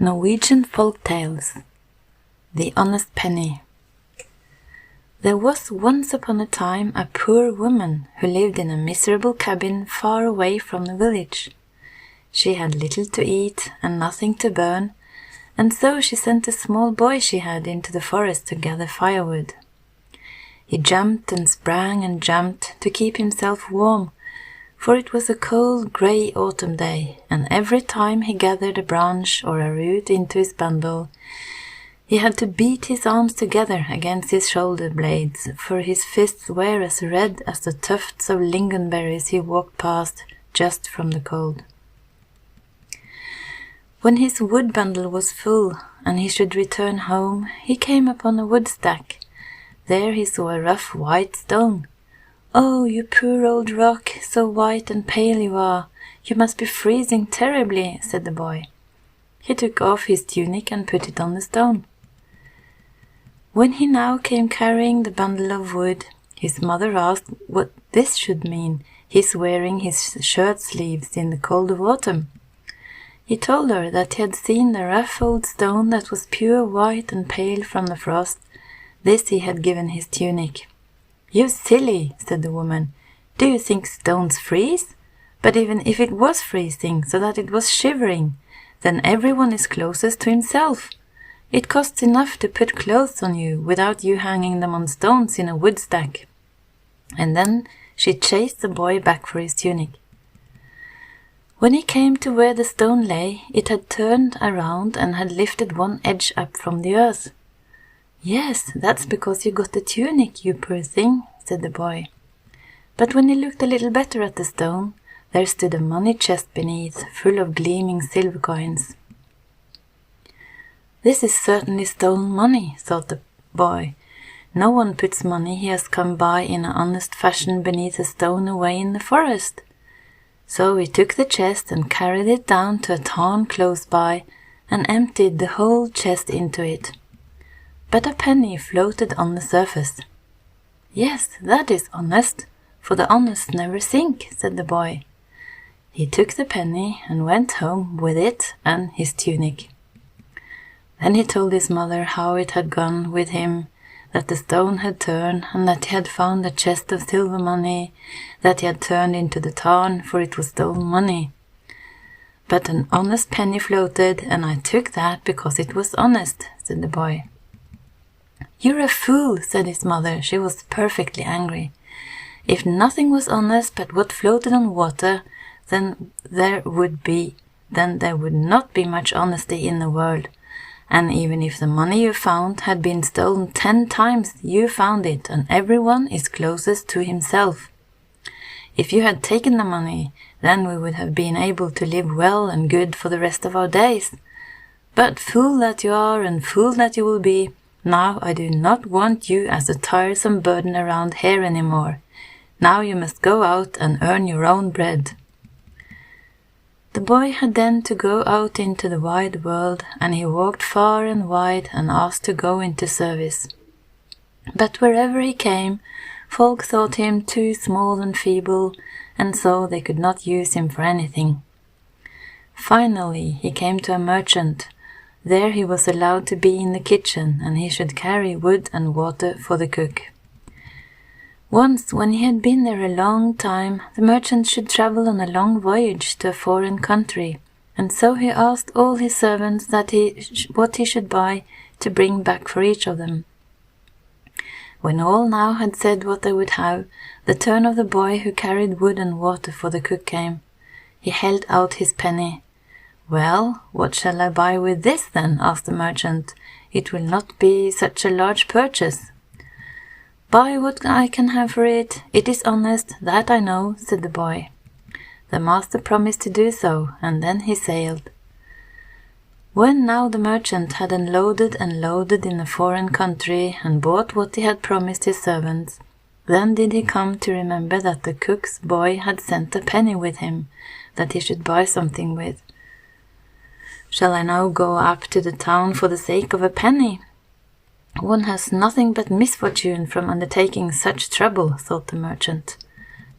Norwegian folk tales. The honest penny. There was once upon a time a poor woman who lived in a miserable cabin far away from the village. She had little to eat and nothing to burn, and so she sent a small boy she had into the forest to gather firewood. He jumped and sprang and jumped to keep himself warm, for it was a cold, grey autumn day, and every time he gathered a branch or a root into his bundle, he had to beat his arms together against his shoulder blades, for his fists were as red as the tufts of lingonberries he walked past just from the cold. When his wood bundle was full, and he should return home, he came upon a wood stack. There he saw a rough white stone. "Oh, you poor old rock, so white and pale you are, you must be freezing terribly," said the boy. He took off his tunic and put it on the stone. When he now came carrying the bundle of wood, his mother asked what this should mean, his wearing his shirt sleeves in the cold of autumn. He told her that he had seen the rough old stone that was pure white and pale from the frost. This he had given his tunic. "You silly," said the woman. "Do you think stones freeze? But even if it was freezing, so that it was shivering, then everyone is closest to himself. It costs enough to put clothes on you without you hanging them on stones in a wood stack." And then she chased the boy back for his tunic. When he came to where the stone lay, it had turned around and had lifted one edge up from the earth. "Yes, that's because you got the tunic, you poor thing," said the boy. But when he looked a little better at the stone, there stood a money chest beneath, full of gleaming silver coins. "This is certainly stolen money," thought the boy. "No one puts money he has come by in an honest fashion beneath a stone away in the forest." So he took the chest and carried it down to a tarn close by, and emptied the whole chest into it. But a penny floated on the surface. "Yes, that is honest, for the honest never sink," said the boy. He took the penny and went home with it and his tunic. Then he told his mother how it had gone with him, that the stone had turned, and that he had found a chest of silver money that he had turned into the tarn, for it was stolen money. "But an honest penny floated, and I took that because it was honest," said the boy. "You're a fool," said his mother. She was perfectly angry. "If nothing was honest but what floated on water, then there would not be much honesty in the world. And even if the money you found had been stolen 10 times, you found it, and everyone is closest to himself. If you had taken the money, then we would have been able to live well and good for the rest of our days. But fool that you are, and fool that you will be, now I do not want you as a tiresome burden around here anymore. Now you must go out and earn your own bread." The boy had then to go out into the wide world, and he walked far and wide and asked to go into service. But wherever he came, folk thought him too small and feeble, and so they could not use him for anything. Finally he came to a merchant. There he was allowed to be in the kitchen, and he should carry wood and water for the cook. Once, when he had been there a long time, the merchant should travel on a long voyage to a foreign country, and so he asked all his servants what he should buy to bring back for each of them. When all now had said what they would have, the turn of the boy who carried wood and water for the cook came. He held out his penny. "Well, what shall I buy with this then?" asked the merchant. "It will not be such a large purchase." "Buy what I can have for it. It is honest, that I know," said the boy. The master promised to do so, and then he sailed. When now the merchant had unloaded and loaded in a foreign country, and bought what he had promised his servants, then did he come to remember that the cook's boy had sent a penny with him, that he should buy something with. "Shall I now go up to the town for the sake of a penny? One has nothing but misfortune from undertaking such trouble," thought the merchant.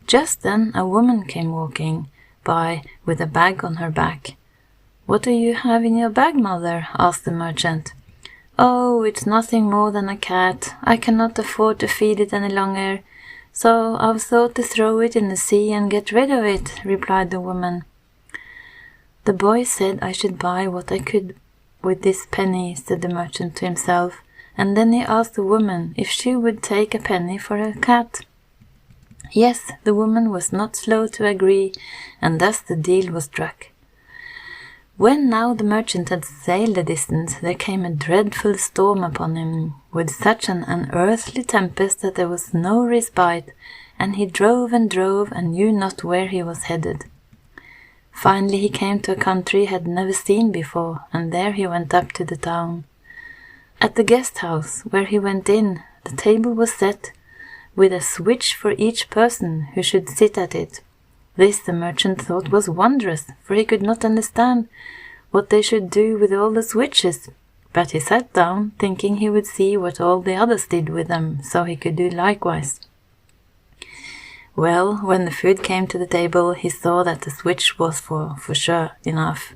Just then a woman came walking by with a bag on her back. "What do you have in your bag, mother?" asked the merchant. "Oh, it's nothing more than a cat. I cannot afford to feed it any longer, so I've thought to throw it in the sea and get rid of it," replied the woman. "The boy said I should buy what I could with this penny," said the merchant to himself, and then he asked the woman if she would take a penny for a cat. Yes, the woman was not slow to agree, and thus the deal was struck. When now the merchant had sailed a distance, there came a dreadful storm upon him, with such an unearthly tempest that there was no respite, and he drove and knew not where he was headed. Finally he came to a country he had never seen before, and there he went up to the town. At the guest house where he went in, the table was set, with a switch for each person who should sit at it. This the merchant thought was wondrous, for he could not understand what they should do with all the switches. But he sat down, thinking he would see what all the others did with them, so he could do likewise. Well, when the food came to the table, he saw that the switch was for sure enough.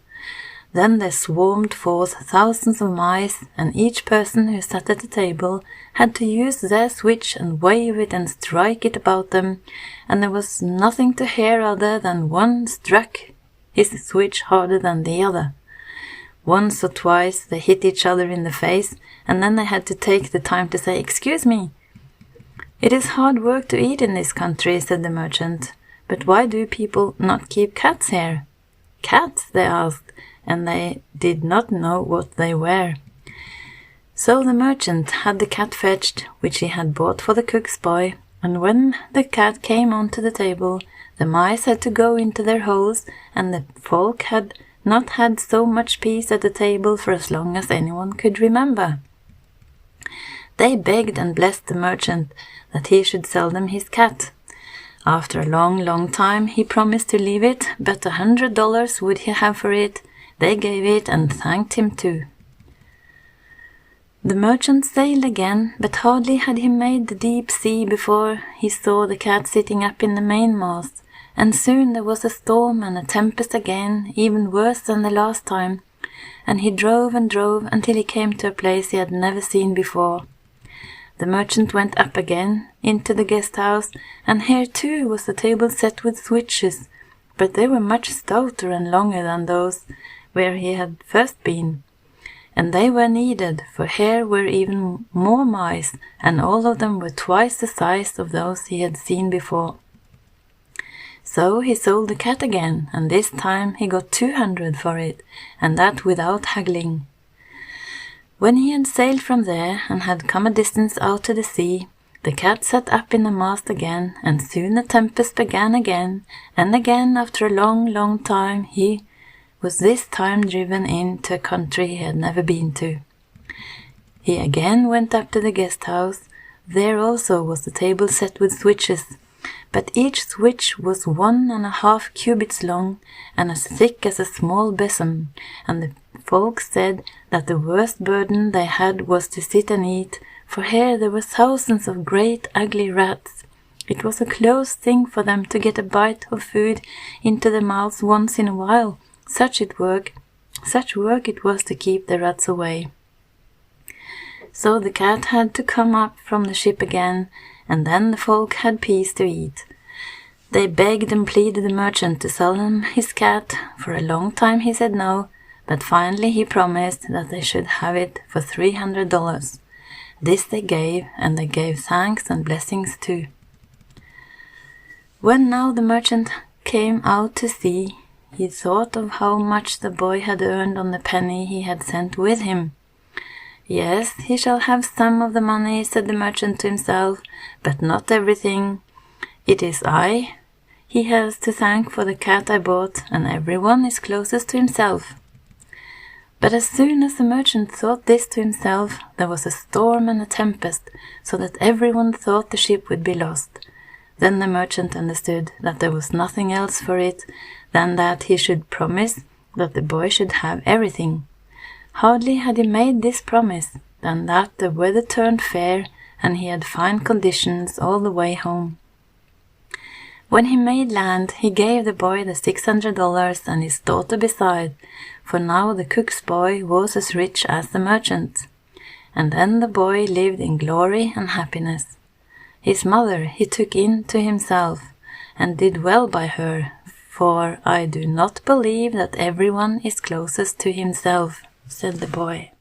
Then there swarmed forth thousands of mice, and each person who sat at the table had to use their switch and wave it and strike it about them, and there was nothing to hear other than one struck his switch harder than the other. Once or twice they hit each other in the face, and then they had to take the time to say, "Excuse me." "It is hard work to eat in this country," said the merchant, "but why do people not keep cats here?" "Cats?" they asked, and they did not know what they were. So the merchant had the cat fetched, which he had bought for the cook's boy, and when the cat came onto the table, the mice had to go into their holes, and the folk had not had so much peace at the table for as long as anyone could remember. They begged and blessed the merchant that he should sell them his cat. After a long time he promised to leave it, but $100 would he have for it. They gave it and thanked him too. The merchant sailed again, but hardly had he made the deep sea before he saw the cat sitting up in the mainmast, and soon there was a storm and a tempest again, even worse than the last time, and he drove and drove until he came to a place he had never seen before. The merchant went up again into the guest house, and here too was the table set with switches, but they were much stouter and longer than those where he had first been, and they were needed, for here were even more mice, and all of them were twice the size of those he had seen before. So he sold the cat again, and this time he got 200 for it, and that without haggling. When he had sailed from there and had come a distance out to the sea, the cat sat up in the mast again, and soon the tempest began again, and again after a long time he was this time driven into a country he had never been to. He again went up to the guest house. There also was the table set with switches, but each switch was 1.5 cubits long and as thick as a small besom, and the folk said that the worst burden they had was to sit and eat, for here there were thousands of great ugly rats. It was a close thing for them to get a bite of food into their mouths once in a while. Such work it was to keep the rats away. So the cat had to come up from the ship again, and then the folk had peace to eat. They begged and pleaded the merchant to sell them his cat. For a long time he said no, but finally he promised that they should have it for $300. This they gave, and they gave thanks and blessings too. When now the merchant came out to sea, he thought of how much the boy had earned on the penny he had sent with him. "Yes, he shall have some of the money," said the merchant to himself, "but not everything. It is I he has to thank for the cat I bought, and everyone is closest to himself." But as soon as the merchant thought this to himself, there was a storm and a tempest, so that everyone thought the ship would be lost. Then the merchant understood that there was nothing else for it than that he should promise that the boy should have everything. Hardly had he made this promise than that the weather turned fair, and he had fine conditions all the way home. When he made land, he gave the boy the $600 and his daughter beside, for now the cook's boy was as rich as the merchant. And then the boy lived in glory and happiness. His mother he took in to himself, and did well by her, for I do not believe that everyone is closest to himself, said the boy.